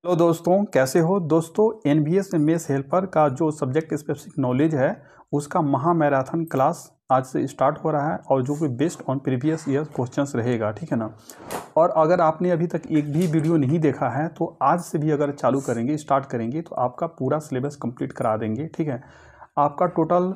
Hello दोस्तों, कैसे हो दोस्तों। एनबीएस में मेस हेल्पर का जो सब्जेक्ट स्पेसिफिक नॉलेज है उसका महा मैराथन क्लास आज से स्टार्ट हो रहा है और जो कि based on previous year questions रहेगा, ठीक है ना। और अगर आपने अभी तक एक भी वीडियो नहीं देखा है तो आज से भी अगर चालू करेंगे, स्टार्ट करेंगे तो आपका पूरा सिलेबस कंप्लीट करा देंगे, ठीक है। आपका टोटल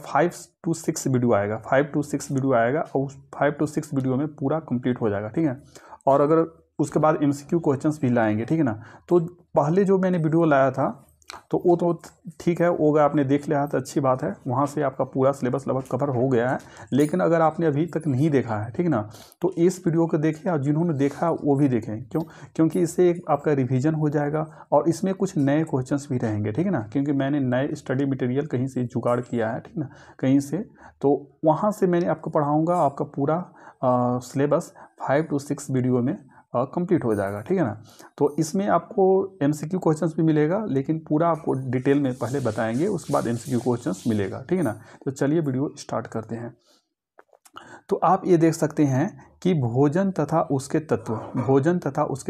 5 to 6 वीडियो आएगा, 5 to 6 वीडियो आएगा और 5 to 6 वीडियो में पूरा कंप्लीट हो जाएगा, ठीक है। और अगर उसके बाद एमसीक्यू क्वेश्चंस भी लाएंगे, ठीक है ना। तो पहले जो मैंने वीडियो लाया था तो वो तो ठीक है, वो अगर आपने देख लिया तो अच्छी बात है, वहाँ से आपका पूरा सिलेबस लगभग कवर हो गया है। लेकिन अगर आपने अभी तक नहीं देखा है, ठीक है ना, तो इस वीडियो को देखें और जिन्होंने देखा है वो भी देखें। क्योंकि इससे एक आपका रिवीजन हो जाएगा और इसमें कुछ नए क्वेश्चंस भी रहेंगे, ठीक है ना। क्योंकि मैंने नए स्टडी मटेरियल कहीं से जुगाड़ किया है, ठीक है ना, कहीं से, तो वहाँ से मैंने आपको पढ़ाऊँगा। आपका पूरा सिलेबस 5 to 6 वीडियो में कंप्लीट हो जाएगा, ठीक है ना। तो इसमें आपको एमसीक्यू क्वेश्चंस भी मिलेगा, लेकिन पूरा आपको डिटेल में पहले बताएंगे, उसके बाद एमसीक्यू क्वेश्चंस मिलेगा, ठीक है ना। तो चलिए वीडियो स्टार्ट करते हैं। तो आप ये देख सकते हैं कि भोजन तथा उसके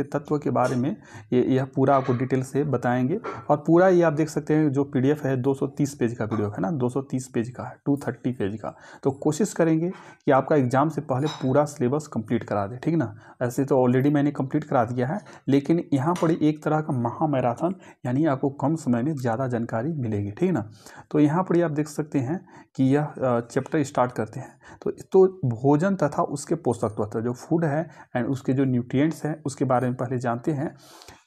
तत्व के बारे में यह पूरा आपको डिटेल से बताएंगे। और पूरा ये आप देख सकते हैं जो पीडीएफ है 230 पेज का वीडियो है ना, 230 पेज का है, 230 पेज का। तो कोशिश करेंगे कि आपका एग्जाम से पहले पूरा सिलेबस कंप्लीट करा दे, ठीक ना। ऐसे तो ऑलरेडी मैंने कंप्लीट करा दिया है, लेकिन यहाँ पर एक तरह का महा मैराथन, यानी आपको कम समय में ज़्यादा जानकारी मिलेगी, ठीक है ना। तो यहाँ पर आप देख सकते हैं कि यह चैप्टर स्टार्ट करते हैं। तो भोजन तथा उसके पोषक तत्व, जो फूड है एंड उसके जो न्यूट्रिएंट्स हैं उसके बारे में पहले जानते हैं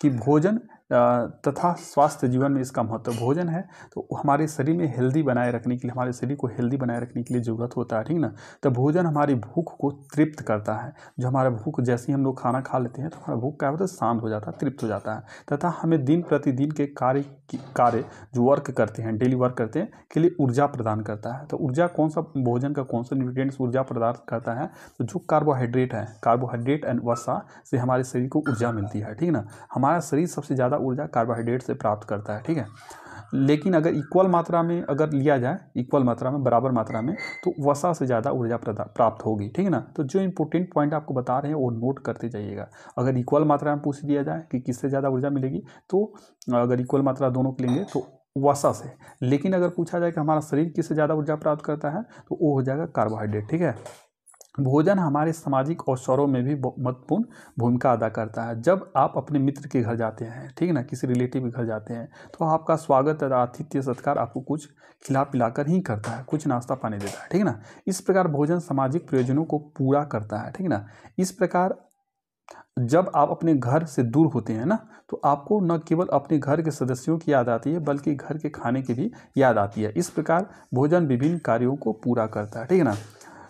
कि भोजन तथा स्वास्थ्य जीवन में इसका महत्व। भोजन है तो हमारे शरीर में हेल्दी बनाए रखने के लिए, हमारे शरीर को हेल्दी बनाए रखने के लिए ज़रूरत होता है, ठीक ना। तो भोजन हमारी भूख को तृप्त करता है। जो हमारा भूख, जैसे ही हम लोग खाना खा लेते हैं तो हमारा भूख क्या होता है, शांत हो जाता है, तृप्त हो जाता है। तथा हमें दिन प्रतिदिन के कार्य जो वर्क करते हैं, डेली वर्क करते हैं के लिए ऊर्जा प्रदान करता है। तो ऊर्जा कौन सा, भोजन का कौन सा न्यूट्रिएंट्स ऊर्जा प्रदान करता है, तो जो कार्बोहाइड्रेट है, कार्बोहाइड्रेट एंड वसा से हमारे शरीर को ऊर्जा मिलती है, ठीक ना। हमारा शरीर सबसे ज़्यादा ऊर्जा कार्बोहाइड्रेट से प्राप्त करता है, ठीक है। लेकिन अगर इक्वल मात्रा में अगर लिया जाए, इक्वल मात्रा में, बराबर मात्रा में, तो वसा से ज़्यादा ऊर्जा प्राप्त होगी, ठीक है ना। तो जो इंपॉर्टेंट पॉइंट आपको बता रहे हैं वो नोट करते जाइएगा। अगर इक्वल मात्रा में पूछ दिया जाए कि किससे ज़्यादा ऊर्जा मिलेगी, तो अगर इक्वल मात्रा दोनों के लेंगे तो वसा से। लेकिन अगर पूछा जाए कि हमारा शरीर किससे ज़्यादा ऊर्जा प्राप्त करता है, तो वो हो जाएगा कार्बोहाइड्रेट, ठीक है। भोजन हमारे सामाजिक अवसरों में भी महत्वपूर्ण भूमिका अदा करता है। जब आप अपने मित्र के घर जाते हैं, ठीक है ना, किसी रिलेटिव के घर जाते हैं, तो आपका स्वागत तथा आतिथ्य सत्कार आपको कुछ खिला पिलाकर ही करता है, कुछ नाश्ता पानी देता है, ठीक है ना। इस प्रकार भोजन सामाजिक प्रयोजनों को पूरा करता है, ठीक है ना। इस प्रकार जब आप अपने घर से दूर होते हैं ना, तो आपको न केवल अपने घर के सदस्यों की याद आती है बल्कि घर के खाने की भी याद आती है। इस प्रकार भोजन विभिन्न कार्यों को पूरा करता है, ठीक है ना।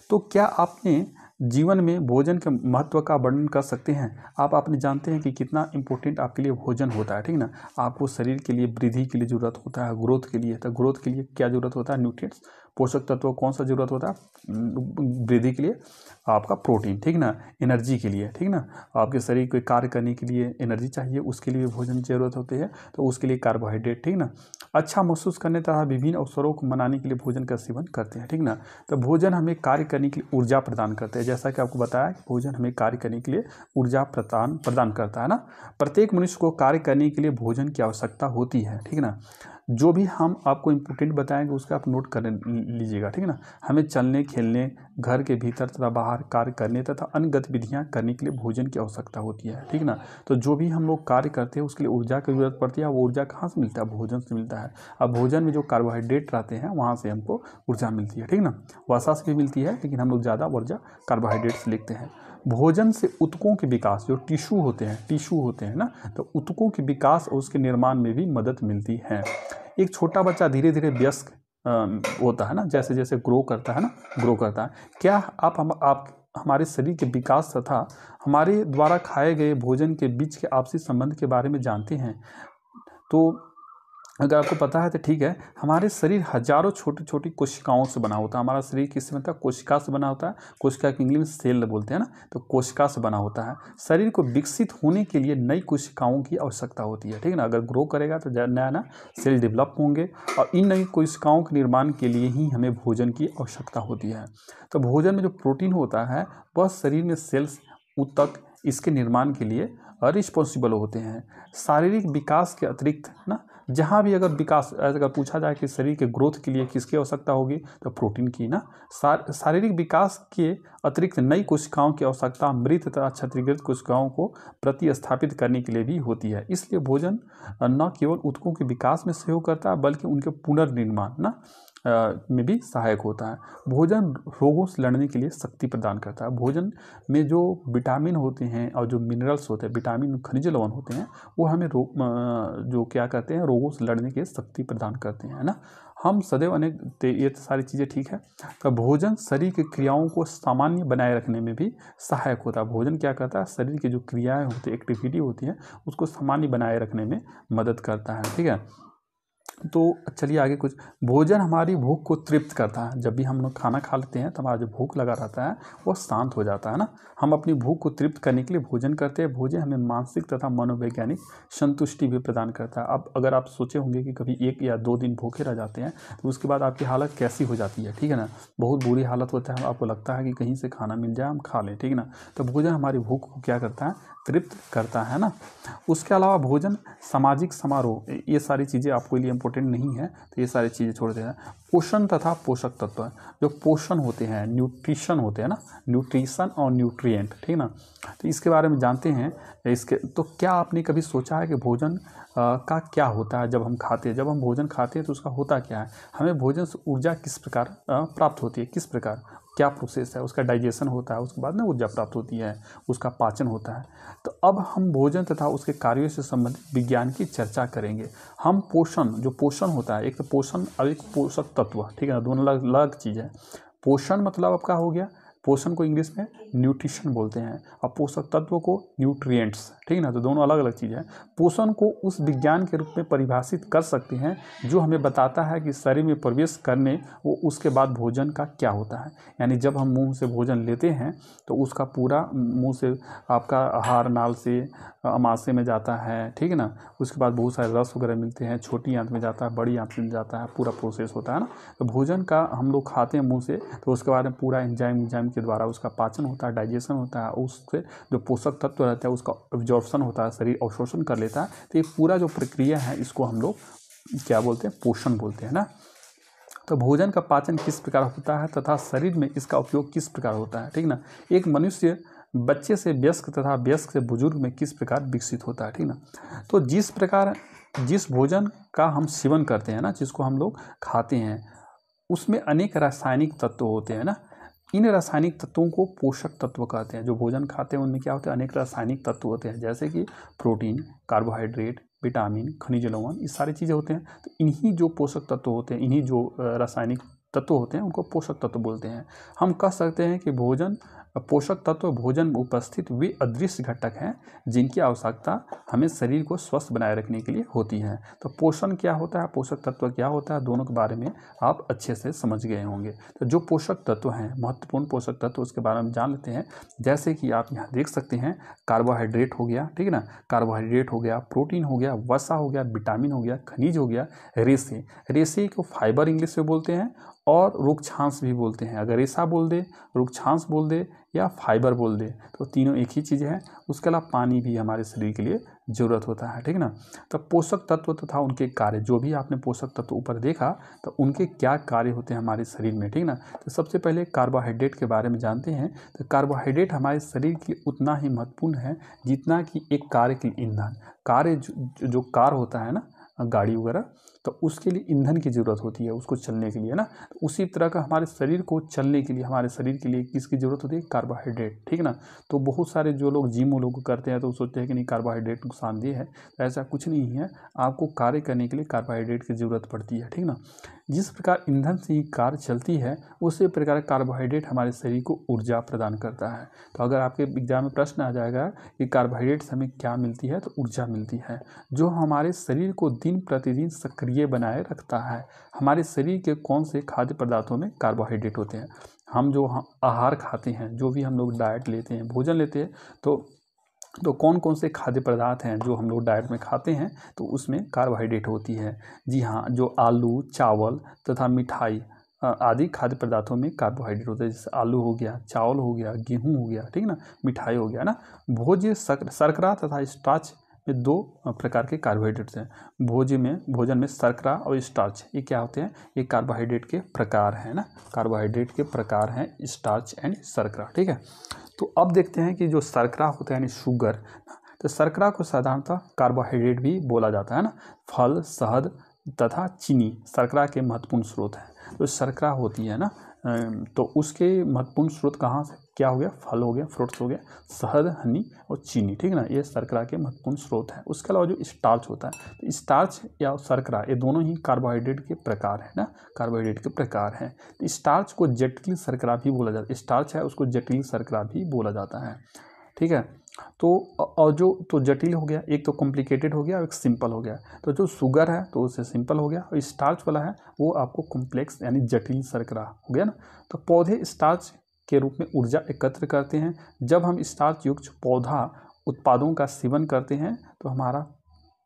तो क्या आपने जीवन में भोजन के महत्व का वर्णन कर सकते हैं? आपने जानते हैं कि कितना इंपॉर्टेंट आपके लिए भोजन होता है, ठीक ना। आपको शरीर के लिए वृद्धि के लिए ज़रूरत होता है, ग्रोथ के लिए। तो ग्रोथ के लिए क्या ज़रूरत होता है? न्यूट्रिएंट्स, पोषक तत्व। कौन सा ज़रूरत होता है वृद्धि के लिए? आपका प्रोटीन, ठीक ना। एनर्जी के लिए, ठीक ना, आपके शरीर को कार्य करने के लिए एनर्जी चाहिए, उसके लिए भोजन की जरूरत होती है, तो उसके लिए कार्बोहाइड्रेट, ठीक ना। अच्छा महसूस करने तथा विभिन्न अवसरों को मनाने के लिए भोजन का सेवन करते हैं, ठीक ना। तो भोजन हमें कार्य करने के लिए ऊर्जा प्रदान करते हैं। जैसा कि आपको बताया कि भोजन हमें कार्य करने के लिए ऊर्जा प्रदान करता है ना। प्रत्येक मनुष्य को कार्य करने के लिए भोजन की आवश्यकता होती है, ठीक ना। जो भी हम आपको इम्पोर्टेंट बताएंगे उसका आप नोट कर लीजिएगा, ठीक है ना। हमें चलने फिरने, घर के भीतर तथा बाहर कार्य करने तथा अन्य गतिविधियां करने के लिए भोजन की आवश्यकता होती है, ठीक ना। तो जो भी हम लोग कार्य करते हैं उसके लिए ऊर्जा की जरूरत पड़ती है। वो ऊर्जा कहाँ से मिलता है? भोजन से मिलता है। अब भोजन में जो कार्बोहाइड्रेट रहते हैं वहाँ से हमको ऊर्जा मिलती है, ठीक ना। वसा से भी मिलती है, लेकिन हम लोग ज़्यादा ऊर्जा कार्बोहाइड्रेट से लेते हैं। भोजन से ऊतकों के विकास, जो टिश्यू होते हैं ना, तो ऊतकों के विकास और उसके निर्माण में भी मदद मिलती है। एक छोटा बच्चा धीरे धीरे वयस्क होता है ना, जैसे जैसे ग्रो करता है। क्या आप हमारे शरीर के विकास तथा हमारे द्वारा खाए गए भोजन के बीच के आपसी संबंध के बारे में जानते हैं? तो अगर आपको पता है तो ठीक है। हमारे शरीर हजारों छोटी छोटी कोशिकाओं से बना होता है। हमारा शरीर किससे बनता है? कोशिका से बना होता है। कोशिका की इंग्लिश में सेल बोलते हैं ना, तो कोशिका से बना होता है। शरीर को विकसित होने के लिए नई कोशिकाओं की आवश्यकता होती है, ठीक है ना। अगर ग्रो करेगा तो नया सेल डेवलप होंगे और इन नई कोशिकाओं के निर्माण के लिए ही हमें भोजन की आवश्यकता होती है। तो भोजन में जो प्रोटीन होता है वह शरीर में सेल्स, ऊतक, इसके निर्माण के लिए रिस्पॉन्सिबल होते हैं। शारीरिक विकास के अतिरिक्त ना, जहाँ भी अगर विकास अगर पूछा जाए कि शरीर के ग्रोथ के लिए किसकी आवश्यकता होगी, तो प्रोटीन की ना। शारीरिक विकास के अतिरिक्त नई कोशिकाओं की आवश्यकता मृत तथा क्षतिग्रस्त कोशिकाओं को प्रतिस्थापित करने के लिए भी होती है। इसलिए भोजन न केवल ऊतकों के विकास में सहयोग करता है बल्कि उनके पुनर्निर्माण ना में भी सहायक होता है। भोजन रोगों से लड़ने के लिए शक्ति प्रदान करता है। भोजन में जो विटामिन होते हैं और जो मिनरल्स होते हैं, विटामिन खनिज लवण होते हैं, वो हमें जो क्या कहते हैं, रोगों से लड़ने की शक्ति प्रदान करते हैं ना। हम सदैव अनेक ये सारी चीज़ें ठीक है। तो भोजन शरीर की क्रियाओं को सामान्य बनाए रखने में भी सहायक होता है। भोजन क्या करता है, शरीर की जो क्रियाएं होती है, एक्टिविटी होती है, उसको सामान्य बनाए रखने में मदद करता है। ठीक है, तो चलिए आगे कुछ। भोजन हमारी भूख को तृप्त करता है। जब भी हम लोग खाना खा लेते हैं तो हमारा जो भूख लगा रहता है वो शांत हो जाता है ना। हम अपनी भूख को तृप्त करने के लिए भोजन करते हैं। भोजन हमें मानसिक तथा मनोवैज्ञानिक संतुष्टि भी प्रदान करता है। अब अगर आप सोचे होंगे कि कभी 1 या 2 दिन भूखे रह जाते हैं तो उसके बाद आपकी हालत कैसी हो जाती है, ठीक है ना। बहुत बुरी हालत होता है, आपको लगता है कि कहीं से खाना मिल जाए हम खा लें, ठीक है ना। तो भोजन हमारी भूख को क्या करता है, तृप्त करता है ना। उसके अलावा भोजन, सामाजिक समारोह, ये सारी चीज़ें आपके लिए इम्पोर्टेंट नहीं है, तो ये सारी चीज़ें छोड़ देना। पोषण तथा पोषक तत्व, जो पोषण होते हैं, न्यूट्रिशन होते हैं ना, न्यूट्रिशन और न्यूट्रिएंट, ठीक ना। तो इसके बारे में जानते हैं। इसके तो क्या आपने कभी सोचा है कि भोजन का क्या होता है जब हम खाते हैं? जब हम भोजन खाते हैं तो उसका होता क्या है? हमें भोजन से ऊर्जा किस प्रकार प्राप्त होती है, किस प्रकार, क्या प्रोसेस है? उसका डाइजेशन होता है, उसके बाद में ऊर्जा प्राप्त होती है, उसका पाचन होता है। तो अब हम भोजन तथा उसके कार्यों से संबंधित विज्ञान की चर्चा करेंगे। हम पोषण, जो पोषण होता है, एक तो पोषण और एक पोषक तत्व, ठीक है ना, दोनों अलग अलग चीज़ है। पोषण मतलब आपका हो गया, पोषण को इंग्लिश में न्यूट्रिशन बोलते हैं और पोषक तत्व को न्यूट्रिएंट्स, ठीक है ना। तो दोनों अलग अलग चीज़ है। पोषण को उस विज्ञान के रूप में परिभाषित कर सकते हैं जो हमें बताता है कि शरीर में प्रवेश करने वो उसके बाद भोजन का क्या होता है। यानी जब हम मुंह से भोजन लेते हैं तो उसका पूरा मुंह से आपका आहार नाल से अमाशय में जाता है, ठीक है ना। उसके बाद बहुत सारे रस वगैरह मिलते हैं, छोटी आंत में जाता है, बड़ी आंत में जाता है, पूरा प्रोसेस होता है ना। तो भोजन का हम लोग खाते हैं मुँह से, तो उसके बाद में पूरा एंजाइम के द्वारा उसका पाचन होता है, डाइजेशन होता है, उससे जो पोषक तत्व रहता है उसका एब्जॉर्प्शन होता है, शरीर अवशोषण कर लेता है। तो ये पूरा जो प्रक्रिया है इसको हम लोग क्या बोलते हैं, पोषण बोलते हैं ना। तो भोजन का पाचन किस प्रकार होता है तथा शरीर में इसका उपयोग किस प्रकार होता है, ठीक ना। एक मनुष्य बच्चे से वयस्क तथा वयस्क से बुजुर्ग में किस प्रकार विकसित होता है, ठीक ना। तो जिस भोजन का हम सेवन करते हैं ना, जिसको हम लोग खाते हैं, उसमें अनेक रासायनिक तत्व होते हैं ना। इन रासायनिक तत्वों को पोषक तत्व कहते हैं। जो भोजन खाते हैं उनमें क्या होता है, अनेक रासायनिक तत्व होते हैं, जैसे कि प्रोटीन, कार्बोहाइड्रेट, विटामिन, खनिज लवण, ये सारी चीज़ें होते हैं। तो इन्हीं जो पोषक तत्व होते हैं, इन्हीं जो रासायनिक तत्व होते हैं उनको पोषक तत्व बोलते हैं। हम कह सकते हैं कि पोषक तत्व भोजन में उपस्थित वे अदृश्य घटक हैं जिनकी आवश्यकता हमें शरीर को स्वस्थ बनाए रखने के लिए होती है। तो पोषण क्या होता है, पोषक तत्व क्या होता है, दोनों के बारे में आप अच्छे से समझ गए होंगे। तो जो पोषक तत्व हैं, महत्वपूर्ण पोषक तत्व, उसके बारे में जान लेते हैं। जैसे कि आप यहाँ देख सकते हैं, कार्बोहाइड्रेट हो गया, ठीक है ना, कार्बोहाइड्रेट हो गया, प्रोटीन हो गया, वसा हो गया, विटामिन हो गया, खनिज हो गया, रेशे को फाइबर इंग्लिश में बोलते हैं और रुक्षांश भी बोलते हैं। अगर रेशा बोल दे, रुक्षांश बोल दे या फाइबर बोल दे तो तीनों एक ही चीज़ है। उसके अलावा पानी भी हमारे शरीर के लिए ज़रूरत होता है, ठीक है ना। तो पोषक तत्व तथा उनके कार्य, जो भी आपने पोषक तत्व ऊपर देखा तो उनके क्या कार्य होते हैं हमारे शरीर में, ठीक ना। तो सबसे पहले कार्बोहाइड्रेट के बारे में जानते हैं। तो कार्बोहाइड्रेट हमारे शरीर के उतना ही महत्वपूर्ण है जितना कि एक कार के ईंधन। जो कार होता है ना, गाड़ी वगैरह, तो उसके लिए ईंधन की ज़रूरत होती है, उसको चलने के लिए ना। तो उसी तरह का हमारे शरीर को चलने के लिए, हमारे शरीर के लिए किसकी ज़रूरत होती है, कार्बोहाइड्रेट, ठीक ना। तो बहुत सारे जो लोग जिम लोग करते हैं तो सोचते हैं कि नहीं कार्बोहाइड्रेट नुकसानदेह है, तो ऐसा कुछ नहीं है। आपको कार्य करने के लिए कार्बोहाइड्रेट की ज़रूरत पड़ती है, ठीक ना। जिस प्रकार ईंधन से ही कार चलती है उसी प्रकार कार्बोहाइड्रेट हमारे शरीर को ऊर्जा प्रदान करता है। तो अगर आपके एग्जाम में प्रश्न आ जाएगा कि कार्बोहाइड्रेट से हमें क्या मिलती है, तो ऊर्जा मिलती है, जो हमारे शरीर को दिन प्रतिदिन सक्रिय बनाए रखता है। हमारे शरीर के कौन से खाद्य पदार्थों में कार्बोहाइड्रेट होते हैं? हम जो आहार खाते हैं, जो भी हम लोग डाइट लेते हैं, भोजन लेते हैं, तो कौन कौन से खाद्य पदार्थ हैं जो हम लोग डाइट में खाते हैं, तो उसमें कार्बोहाइड्रेट होती है। जी हाँ, जो आलू, चावल तथा मिठाई, आदि खाद्य पदार्थों में कार्बोहाइड्रेट होते हैं, जैसे आलू हो गया, चावल हो गया, गेहूं हो गया, ठीक है ना, मिठाई हो गया ना। भोज्य शर्करा तथा स्टार्च में दो प्रकार के कार्बोहाइड्रेट्स हैं। भोजन में शर्करा और स्टार्च, ये क्या होते हैं, ये कार्बोहाइड्रेट के प्रकार हैं ना, कार्बोहाइड्रेट के प्रकार हैं स्टार्च एंड शर्करा, ठीक है। तो अब देखते हैं कि जो शर्करा होता है यानी शुगर, तो शर्करा को साधारणतः कार्बोहाइड्रेट भी बोला जाता है ना। फल, शहद तथा चीनी शर्करा के महत्वपूर्ण स्रोत हैं। तो शर्करा होती है ना, तो उसके महत्वपूर्ण स्रोत कहाँ से, क्या हो गया, फल हो गया, फ्रूट्स हो गया, शहद, हनी और चीनी, ठीक है ना, ये शर्करा के महत्वपूर्ण स्रोत हैं। उसके अलावा जो स्टार्च होता है, तो स्टार्च या शर्करा ये दोनों ही कार्बोहाइड्रेट के प्रकार हैं ना, कार्बोहाइड्रेट के प्रकार हैं। तो स्टार्च को जटिल शर्करा भी बोला जाता है, स्टार्च है उसको जटिल शर्करा भी बोला जाता है, ठीक है। तो और जो तो जटिल हो गया, एक तो कॉम्प्लिकेटेड हो गया और एक सिंपल हो गया। तो जो शुगर है तो उससे सिंपल हो गया, और स्टार्च वाला है वो आपको कॉम्प्लेक्स यानी जटिल शर्करा हो गया ना। तो पौधे स्टार्च के रूप में ऊर्जा एकत्र करते हैं। जब हम स्टार्च युक्त पौधा उत्पादों का सेवन करते हैं तो हमारा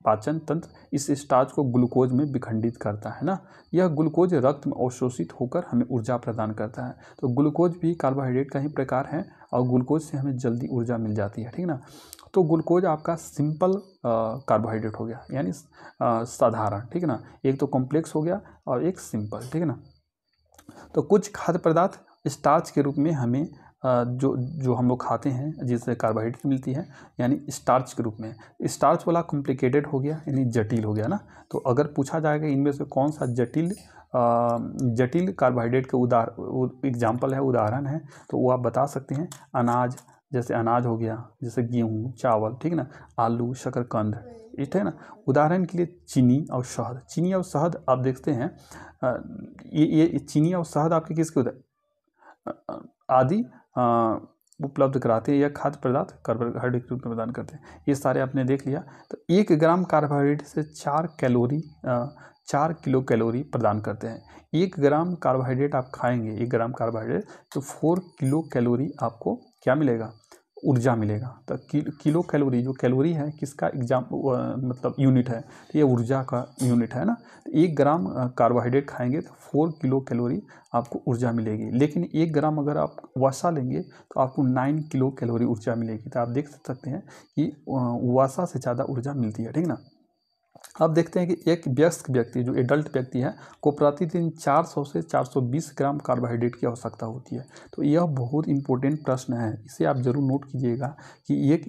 पाचन तंत्र इस स्टार्च को ग्लूकोज में विखंडित करता है ना। यह ग्लूकोज रक्त में अवशोषित होकर हमें ऊर्जा प्रदान करता है। तो ग्लूकोज भी कार्बोहाइड्रेट का ही प्रकार है और ग्लूकोज से हमें जल्दी ऊर्जा मिल जाती है, ठीक ना। तो ग्लूकोज आपका सिंपल कार्बोहाइड्रेट हो गया यानी साधारण, ठीक है ना। एक तो कॉम्प्लेक्स हो गया और एक सिंपल, ठीक है ना। तो कुछ खाद्य पदार्थ स्टार्च के रूप में हमें जो हम लोग खाते हैं जिससे कार्बोहाइड्रेट मिलती है यानी स्टार्च के रूप में। स्टार्च वाला कॉम्प्लिकेटेड हो गया यानी जटिल हो गया ना। तो अगर पूछा जाएगा इनमें से कौन सा जटिल कार्बोहाइड्रेट के एग्जाम्पल है, उदाहरण है, तो वो आप बता सकते हैं। अनाज, जैसे अनाज हो गया, जैसे गेहूँ, चावल, ठीक है ना, आलू, शकरकंद, ठीक है ना। उदाहरण के लिए चीनी और शहद। चीनी और शहद आप देखते हैं, ये चीनी और शहद आपके किसके आदि उपलब्ध कराते हैं या खाद्य पदार्थ कार्बोहाइड्रेट के रूप में प्रदान करते हैं। ये सारे आपने देख लिया। तो 1 ग्राम कार्बोहाइड्रेट से 4 किलो कैलोरी प्रदान करते हैं। 1 ग्राम कार्बोहाइड्रेट आप खाएंगे, 1 ग्राम कार्बोहाइड्रेट, तो 4 किलो कैलोरी आपको क्या मिलेगा, ऊर्जा मिलेगा। तो किलो कैलोरी, जो कैलोरी है किसका मतलब यूनिट है, तो ये ऊर्जा का यूनिट है ना। तो 1 ग्राम कार्बोहाइड्रेट खाएंगे तो 4 किलो कैलोरी आपको ऊर्जा मिलेगी। लेकिन 1 ग्राम अगर आप वसा लेंगे तो आपको 9 किलो कैलोरी ऊर्जा मिलेगी। तो आप देख सकते हैं कि वसा से ज़्यादा ऊर्जा मिलती है, ठीक ना। अब देखते हैं कि एक वयस्क व्यक्ति, जो एडल्ट व्यक्ति है, को प्रतिदिन 400 से 420 ग्राम कार्बोहाइड्रेट की आवश्यकता होती है। तो यह बहुत इंपॉर्टेंट प्रश्न है, इसे आप जरूर नोट कीजिएगा कि एक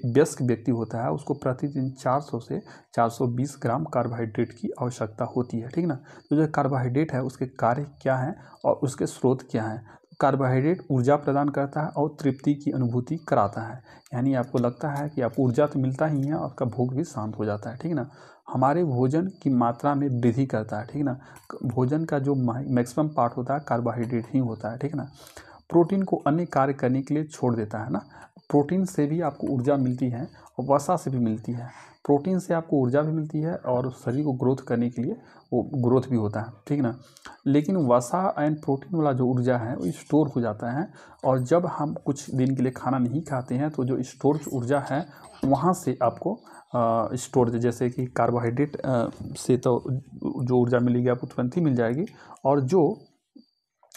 वयस्क व्यक्ति होता है उसको प्रतिदिन 400 से 420 ग्राम कार्बोहाइड्रेट की आवश्यकता होती है, ठीक ना। तो जो कार्बोहाइड्रेट है उसके कार्य क्या हैं और उसके स्रोत क्या हैं। कार्बोहाइड्रेट ऊर्जा प्रदान करता है और तृप्ति की अनुभूति कराता है, यानी आपको लगता है कि आपको ऊर्जा तो मिलता ही है और आपका भूख भी शांत हो जाता है, ठीक ना। हमारे भोजन की मात्रा में वृद्धि करता है, ठीक ना। भोजन का जो मैक्सिमम पार्ट होता है कार्बोहाइड्रेट ही होता है, ठीक ना। प्रोटीन को अन्य कार्य करने के लिए छोड़ देता है ना। प्रोटीन से भी आपको ऊर्जा मिलती है और वसा से भी मिलती है। प्रोटीन से आपको ऊर्जा भी मिलती है और शरीर को ग्रोथ करने के लिए वो ग्रोथ भी होता है, ठीक ना। लेकिन वसा एंड प्रोटीन वाला जो ऊर्जा है वो स्टोर हो जाता है, और जब हम कुछ दिन के लिए खाना नहीं खाते हैं तो जो स्टोर ऊर्जा है वहाँ से आपको स्टोर, जैसे कि कार्बोहाइड्रेट से तो जो ऊर्जा मिलेगी आपको तुरंत ही मिल जाएगी, और जो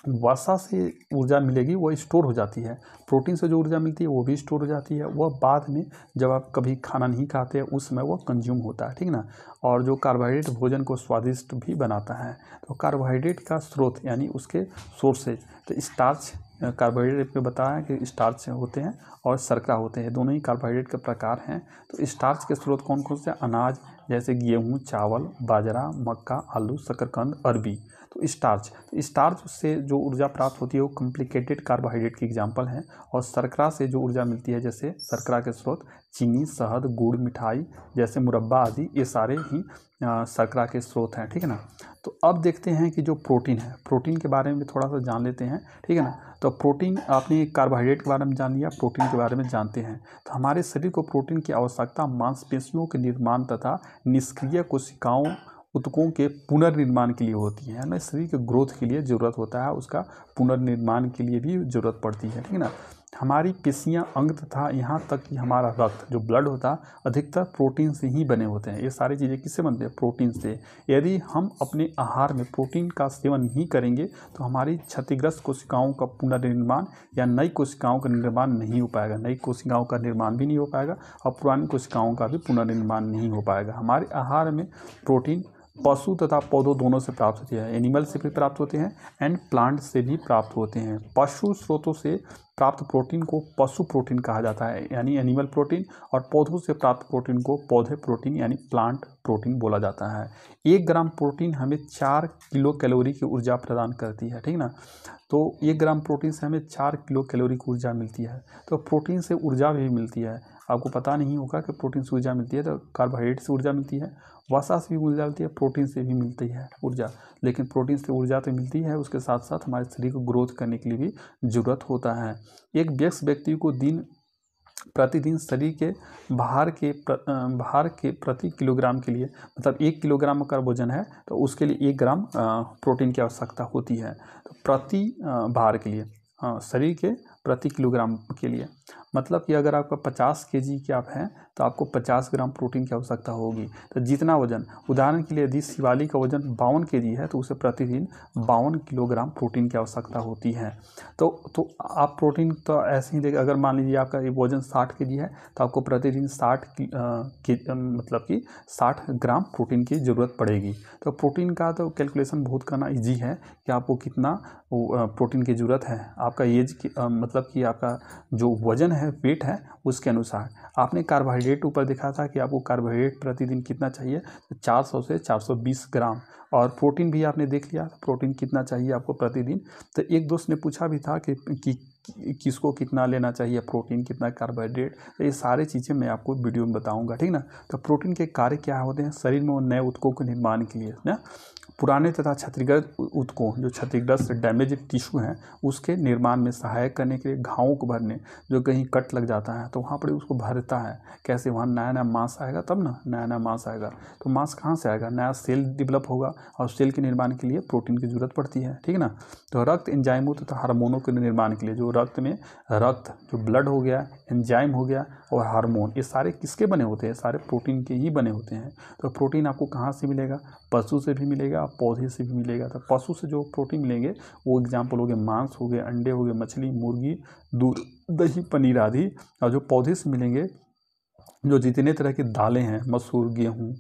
वसा से ऊर्जा मिलेगी वो स्टोर हो जाती है। प्रोटीन से जो ऊर्जा मिलती है वो भी स्टोर हो जाती है, वह बाद में जब आप कभी खाना नहीं खाते उस समय वो कंज्यूम होता है, ठीक ना। और जो कार्बोहाइड्रेट भोजन को स्वादिष्ट भी बनाता है। तो कार्बोहाइड्रेट का स्रोत यानी उसके सोर्सेज, तो स्टार्च, कार्बोहाइड्रेट पे बताया कि स्टार्च होते हैं और शर्करा होते हैं, दोनों ही कार्बोहाइड्रेट के प्रकार हैं। तो स्टार्च के स्रोत कौन कौन से हैं, अनाज जैसे गेहूँ, चावल, बाजरा, मक्का, आलू, शकरकंद, अरबी। तो स्टार्च से जो ऊर्जा प्राप्त होती है वो कॉम्प्लिकेटेड कार्बोहाइड्रेट की एग्जांपल हैं, और शर्करा से जो ऊर्जा मिलती है, जैसे शर्करा के स्रोत चीनी, शहद, गुड़, मिठाई जैसे मुरब्बा आदि, ये सारे ही शर्करा के स्रोत हैं, ठीक है ना। तो अब देखते हैं कि जो प्रोटीन है, प्रोटीन के बारे में थोड़ा सा जान लेते हैं, ठीक है ना। तो प्रोटीन, आपने कार्बोहाइड्रेट के बारे में जान लिया, प्रोटीन के बारे में जानते हैं। तो हमारे शरीर को प्रोटीन की आवश्यकता मांसपेशियों के निर्माण तथा निष्क्रिय कोशिकाओं ऊतकों के पुनर्निर्माण के लिए होती है ना। शरीर के ग्रोथ के लिए ज़रूरत होता है, उसका पुनर्निर्माण के लिए भी ज़रूरत पड़ती है, ठीक है ना। हमारी पेशियां, अंग तथा यहाँ तक कि हमारा रक्त जो ब्लड होता है अधिकतर प्रोटीन से ही बने होते हैं। ये सारी चीज़ें किससे बनते हैं? प्रोटीन से। यदि हम अपने आहार में प्रोटीन का सेवन नहीं करेंगे तो हमारी क्षतिग्रस्त कोशिकाओं का पुनर्निर्माण या नई कोशिकाओं का निर्माण नहीं हो पाएगा। नई कोशिकाओं का निर्माण भी नहीं हो पाएगा और पुरानी कोशिकाओं का भी पुनर्निर्माण नहीं हो पाएगा। हमारे आहार में प्रोटीन पशु तथा पौधों दोनों से प्राप्त होती है। एनिमल से भी प्राप्त होते हैं एंड प्लांट से भी प्राप्त होते हैं। पशु स्रोतों से प्राप्त प्रोटीन को पशु प्रोटीन कहा जाता है यानी एनिमल प्रोटीन, और पौधों से प्राप्त प्रोटीन को पौधे प्रोटीन यानी प्लांट प्रोटीन बोला जाता है। 1 ग्राम प्रोटीन हमें 4 किलो कैलोरी की ऊर्जा प्रदान करती है, ठीक ना। तो 1 ग्राम प्रोटीन से हमें 4 किलो कैलोरी की ऊर्जा मिलती है। तो प्रोटीन से ऊर्जा भी मिलती है। आपको पता नहीं होगा कि प्रोटीन से ऊर्जा मिलती है, तो कार्बोहाइड्रेट से ऊर्जा मिलती है, वसा से भी ऊर्जा मिलती है, प्रोटीन से भी मिलती है ऊर्जा। लेकिन प्रोटीन से ऊर्जा तो मिलती है, उसके साथ साथ हमारे शरीर को ग्रोथ करने के लिए भी ज़रूरत होता है। एक वयस्क व्यक्ति को प्रतिदिन शरीर के बाहर के प्रति किलोग्राम के लिए, मतलब 1 किलोग्राम का वजन है तो उसके लिए 1 ग्राम प्रोटीन की आवश्यकता होती है। तो प्रति भार के लिए, शरीर के प्रति किलोग्राम के लिए, मतलब कि अगर आपका 50 केजी के आप हैं तो आपको 50 ग्राम प्रोटीन की आवश्यकता होगी। तो जितना वजन, उदाहरण के लिए यदि शिवाली का वजन 52 केजी है तो उसे प्रतिदिन 52 किलोग्राम प्रोटीन की आवश्यकता होती है। तो आप प्रोटीन तो ऐसे ही देखें, अगर मान लीजिए आपका वजन 60 केजी है तो आपको प्रतिदिन 60 ग्राम प्रोटीन की ज़रूरत पड़ेगी। तो प्रोटीन का तो कैलकुलेशन बहुत करना ईजी है कि आपको कितना प्रोटीन की ज़रूरत है। आपका एज मतलब कि आपका जो वजन है, वेट है, उसके अनुसार। आपने कार्बोहाइड्रेट ऊपर देखा था कि आपको कार्बोहाइड्रेट प्रतिदिन कितना चाहिए, तो 400 से 420 ग्राम। और प्रोटीन भी आपने देख लिया, प्रोटीन कितना चाहिए आपको प्रतिदिन। तो एक दोस्त ने पूछा भी था कि किसको कितना लेना चाहिए प्रोटीन, कितना कार्बोहाइड्रेट। तो ये सारी चीज़ें मैं आपको वीडियो में बताऊंगा, ठीक ना। तो प्रोटीन के कार्य क्या होते हैं शरीर में, नए ऊतकों के निर्माण के लिए ना, पुराने तथा क्षतिग्रस्त ऊतकों, जो क्षतिग्रस्त डैमेज टिश्यू हैं, उसके निर्माण में सहायक करने के लिए, घावों को भरने, जो कहीं कट लग जाता है तो वहाँ पर उसको भरता है। कैसे? वहाँ नया नया मांस आएगा, तब ना नया नया मांस आएगा। तो मांस कहाँ से आएगा? नया सेल डेवलप होगा और सेल के निर्माण के लिए प्रोटीन की जरूरत पड़ती है, ठीक ना। तो रक्त एंजाइमों तथा हार्मोनों के निर्माण के लिए, जो रक्त में जो ब्लड हो गया, एंजाइम हो गया और हार्मोन, ये सारे किसके बने होते हैं? सारे प्रोटीन के ही बने होते हैं। तो प्रोटीन आपको कहाँ से मिलेगा? पशु से भी मिलेगा, पौधे से भी मिलेगा। तो पशु से जो प्रोटीन मिलेंगे वो एग्जाम्पल हो गए मांस हो गए, अंडे हो गए, मछली, मुर्गी, दूध, दही, पनीर आदि। और जो पौधे से मिलेंगे, जो जितने तरह की दालें हैं, मसूर, गेहूँ,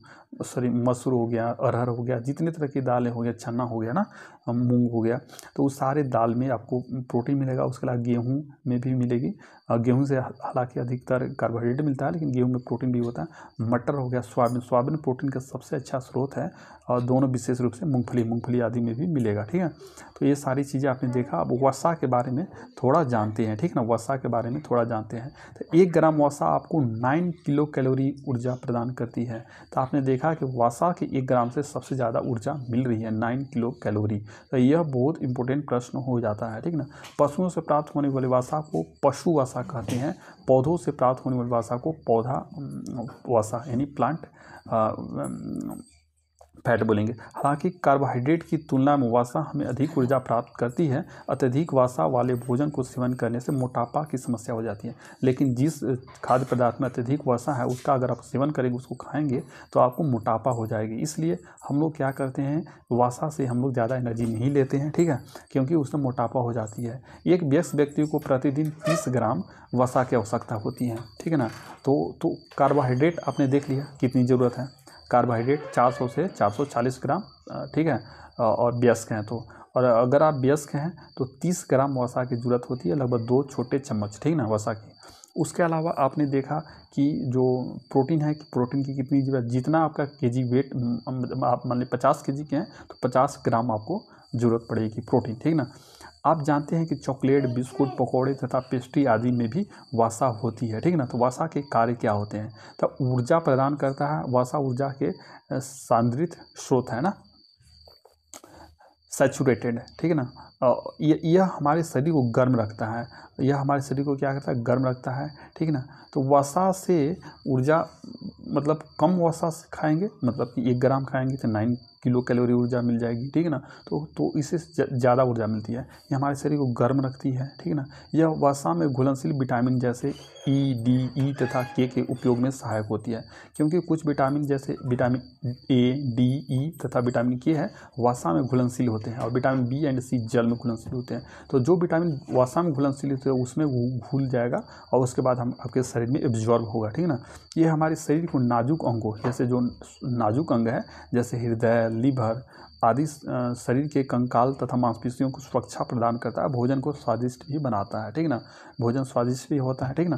मसूर हो गया, अरहर हो गया, जितने तरह की दालें हो गया, चना हो गया ना, मूंग हो गया, तो उस सारे दाल में आपको प्रोटीन मिलेगा। उसके अलावा गेहूँ में भी मिलेगी। गेहूँ से हालांकि अधिकतर कार्बोहाइड्रेट मिलता है, लेकिन गेहूँ में प्रोटीन भी होता है। मटर हो गया, सोयाबीन प्रोटीन का सबसे अच्छा स्रोत है। और दोनों विशेष रूप से मूंगफली आदि में भी मिलेगा, ठीक है। तो ये सारी चीज़ें आपने देखा। अब वसा के बारे में थोड़ा जानते हैं, ठीक ना। वसा के बारे में थोड़ा जानते हैं। तो 1 ग्राम वसा आपको 9 किलो कैलोरी ऊर्जा प्रदान करती है। तो आपने देखा कि वसा के 1 ग्राम से सबसे ज़्यादा ऊर्जा मिल रही है, 9 किलो कैलोरी। तो यह बहुत इंपॉर्टेंट प्रश्न हो जाता है, ठीक ना। पशुओं से प्राप्त होने वाले वसा को पशु वसा कहते हैं। पौधों से प्राप्त होने वाले वसा को पौधा वसा यानी प्लांट फैट बोलेंगे। हालांकि कार्बोहाइड्रेट की तुलना में वसा हमें अधिक ऊर्जा प्राप्त करती है। अत्यधिक वसा वाले भोजन को सेवन करने से मोटापा की समस्या हो जाती है। लेकिन जिस खाद्य पदार्थ में अत्यधिक वसा है उसका अगर आप सेवन करेंगे, उसको खाएंगे, तो आपको मोटापा हो जाएगी। इसलिए हम लोग क्या करते हैं, वसा से हम लोग ज़्यादा एनर्जी नहीं लेते हैं, ठीक है, क्योंकि उसमें मोटापा हो जाती है। एक वयस्क व्यक्ति को प्रतिदिन 30 ग्राम वसा की आवश्यकता होती है, ठीक है ना। तो कार्बोहाइड्रेट आपने देख लिया कितनी ज़रूरत है। कार्बोहाइड्रेट 400 से 440 ग्राम, ठीक है, और वयस्क हैं तो, और अगर आप वयस्क हैं तो 30 ग्राम वसा की ज़रूरत होती है, लगभग 2 छोटे चम्मच, ठीक ना, वसा की। उसके अलावा आपने देखा कि जो प्रोटीन है, कि प्रोटीन की कितनी ज़रूरत, जितना आपका केजी वेट, आप मान लीजिए 50 केजी के हैं तो 50 ग्राम आपको ज़रूरत पड़ेगी प्रोटीन, ठीक ना। आप जानते हैं कि चॉकलेट, बिस्कुट, पकौड़े तथा पेस्ट्री आदि में भी वसा होती है, ठीक ना। तो वसा के कार्य क्या होते हैं? तो ऊर्जा प्रदान करता है। वसा ऊर्जा के सांद्रित स्रोत है ना, सैचुरेटेड, ठीक है ना। यह हमारे शरीर को गर्म रखता है, यह हमारे शरीर को क्या करता है, गर्म रखता है, ठीक है ना। तो वसा से ऊर्जा, मतलब कम वसा से खाएंगे, मतलब कि 1 ग्राम खाएंगे तो 9 किलो कैलोरी ऊर्जा मिल जाएगी, ठीक है ना। तो इससे ज़्यादा ऊर्जा मिलती है। ये हमारे शरीर को गर्म रखती है, ठीक है ना। यह वसा में घुलनशील विटामिन जैसे ई, डी, ई तथा के उपयोग में सहायक होती है, क्योंकि कुछ विटामिन जैसे विटामिन ए, डी, ई तथा विटामिन के है वसा में घुलनशील होते हैं, और विटामिन बी एंड सी जल में घुलनशील होते हैं। तो जो विटामिन वसा में घुलनशील होते हैं उसमें घुल जाएगा और उसके बाद हम आपके शरीर में एब्जॉर्ब होगा, ठीक है ना। ये हमारे शरीर को नाजुक अंगों, जैसे जो नाजुक अंग है जैसे हृदय, लीवर आदि शरीर के कंकाल तथा मांसपेशियों को सुरक्षा प्रदान करता है। भोजन को स्वादिष्ट भी बनाता है, ठीक ना। भोजन स्वादिष्ट भी होता है, ठीक ना।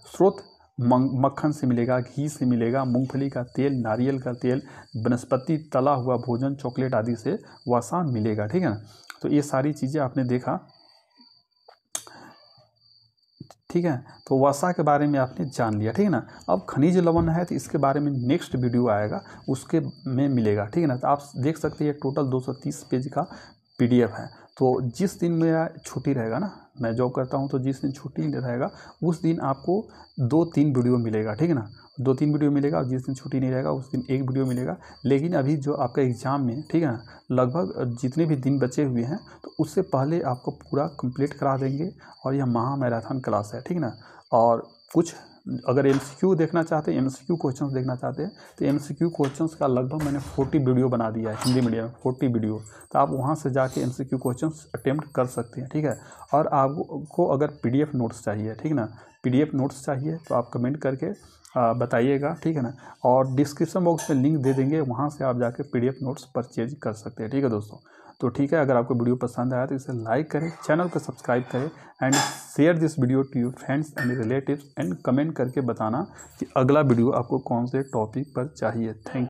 स्रोत मक्खन से मिलेगा, घी से मिलेगा, मूंगफली का तेल, नारियल का तेल, वनस्पति तला हुआ भोजन, चॉकलेट आदि से वसा मिलेगा, ठीक है ना। तो ये सारी चीज़ें आपने देखा, ठीक है। तो वसा के बारे में आपने जान लिया, ठीक है ना। अब खनिज लवण है तो इसके बारे में नेक्स्ट वीडियो आएगा, उसके में मिलेगा, ठीक है ना। तो आप देख सकते हैं टोटल 230 पेज का PDF है। तो जिस दिन मेरा छुट्टी रहेगा ना, मैं जॉब करता हूँ, तो जिस दिन छुट्टी रहेगा उस दिन आपको 2-3 वीडियो मिलेगा, ठीक है ना। 2-3 वीडियो मिलेगा, और जिस दिन छुट्टी नहीं रहेगा उस दिन 1 वीडियो मिलेगा। लेकिन अभी जो आपका एग्ज़ाम में, ठीक है ना, लगभग जितने भी दिन बचे हुए हैं तो उससे पहले आपको पूरा कंप्लीट करा देंगे, और यह महा मैराथन क्लास है, ठीक है ना। और कुछ अगर MCQ देखना चाहते हैं, MCQ क्वेश्चंस देखना चाहते हैं, तो MCQ क्वेश्चंस का लगभग मैंने 40 वीडियो बना दिया है हिंदी मीडियम में, 40 वीडियो। तो आप वहां से जाके MCQ क्वेश्चंस अटेम्प्ट कर सकते हैं, ठीक है। और आपको अगर PDF नोट्स चाहिए, ठीक है ना, PDF नोट्स चाहिए तो आप कमेंट करके बताइएगा, ठीक है ना। और डिस्क्रिप्शन बॉक्स में लिंक दे देंगे, वहाँ से आप जाके PDF नोट्स परचेज कर सकते हैं, ठीक है दोस्तों। तो ठीक है, अगर आपको वीडियो पसंद आया तो इसे लाइक करें, चैनल को सब्सक्राइब करें, and share this video to your friends and relatives, and comment करके बताना कि अगला वीडियो आपको कौन से टॉपिक पर चाहिए। Thank you.